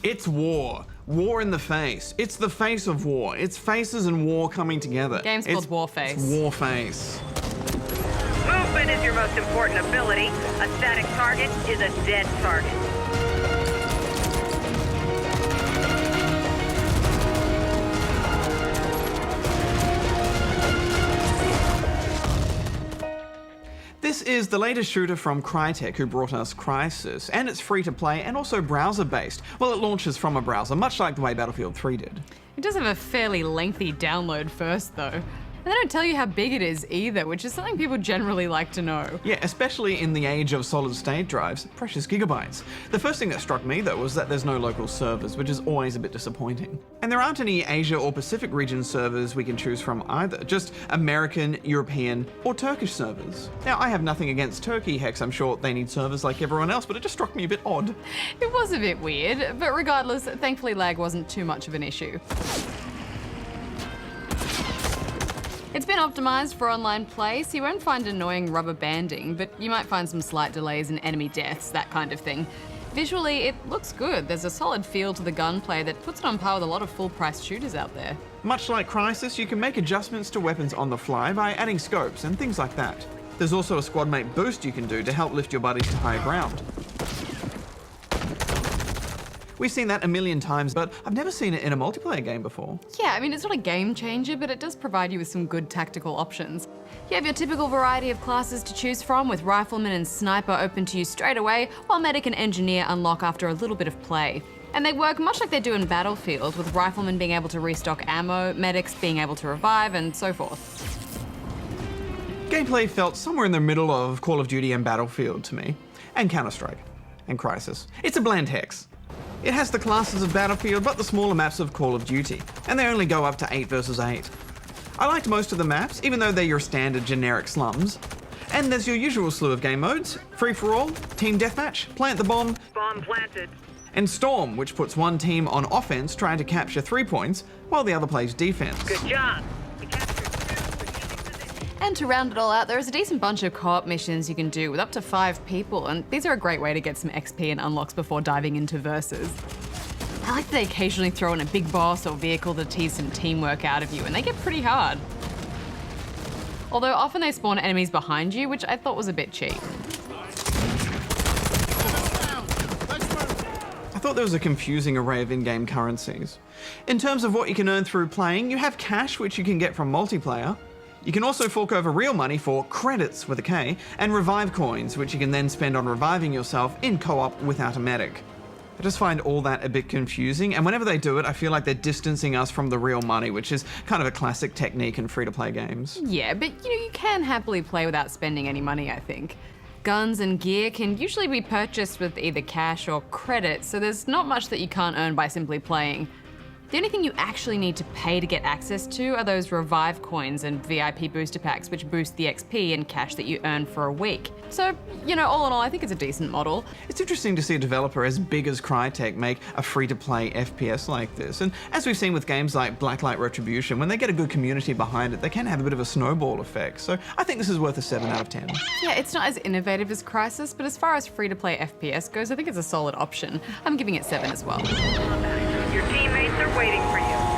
It's war. War in the face. It's the face of war. It's faces and war coming together. Game's called Warface. It's Warface. Movement is your most important ability. A static target is a dead target. This is the latest shooter from Crytek, who brought us Crysis, and it's free to play and also browser-based. Well, it launches from a browser, much like the way Battlefield 3 did. It does have a fairly lengthy download first, though. And they don't tell you how big it is either, which is something people generally like to know. Yeah, especially in the age of solid-state drives, precious gigabytes. The first thing that struck me, though, was that there's no local servers, which is always a bit disappointing. And there aren't any Asia or Pacific region servers we can choose from either, just American, European, or Turkish servers. Now, I have nothing against Turkey, heck, I'm sure they need servers like everyone else, but it just struck me a bit odd. It was a bit weird, but regardless, thankfully lag wasn't too much of an issue. It's been optimised for online play, so you won't find annoying rubber banding, but you might find some slight delays in enemy deaths, that kind of thing. Visually, it looks good. There's a solid feel to the gunplay that puts it on par with a lot of full-priced shooters out there. Much like Crysis, you can make adjustments to weapons on the fly by adding scopes and things like that. There's also a squad mate boost you can do to help lift your buddies to higher ground. We've seen that a million times, but I've never seen it in a multiplayer game before. Yeah, I mean, it's not a game changer, but it does provide you with some good tactical options. You have your typical variety of classes to choose from, with rifleman and sniper open to you straight away, while medic and engineer unlock after a little bit of play. And they work much like they do in Battlefield, with riflemen being able to restock ammo, medics being able to revive, and so forth. Gameplay felt somewhere in the middle of Call of Duty and Battlefield to me, and Counter-Strike, and Crysis. It's a bland hex. It has the classes of Battlefield, but the smaller maps of Call of Duty, and they only go up to 8 versus 8. I liked most of the maps, even though they're your standard generic slums. And there's your usual slew of game modes: free-for-all, team deathmatch, plant the bomb, Bomb planted. and storm, which puts one team on offense trying to capture 3 points, while the other plays defense. Good job. And to round it all out, there is a decent bunch of co-op missions you can do with up to 5 people, and these are a great way to get some XP and unlocks before diving into versus. I like that they occasionally throw in a big boss or vehicle to tease some teamwork out of you, and they get pretty hard. Although often they spawn enemies behind you, which I thought was a bit cheap. I thought there was a confusing array of in-game currencies. In terms of what you can earn through playing, you have cash, which you can get from multiplayer. You can also fork over real money for credits with a K, and revive coins, which you can then spend on reviving yourself in co-op without a medic. I just find all that a bit confusing, and whenever they do it, I feel like they're distancing us from the real money, which is kind of a classic technique in free-to-play games. Yeah, but you can happily play without spending any money, I think. Guns and gear can usually be purchased with either cash or credit, so there's not much that you can't earn by simply playing. The only thing you actually need to pay to get access to are those revive coins and VIP booster packs, which boost the XP and cash that you earn for a week. So, all in all, I think it's a decent model. It's interesting to see a developer as big as Crytek make a free-to-play FPS like this, and as we've seen with games like Blacklight Retribution, when they get a good community behind it, they can have a bit of a snowball effect, so I think this is worth a 7 out of 10. Yeah, it's not as innovative as Crysis, but as far as free-to-play FPS goes, I think it's a solid option. I'm giving it 7 as well. Your teammates are waiting for you.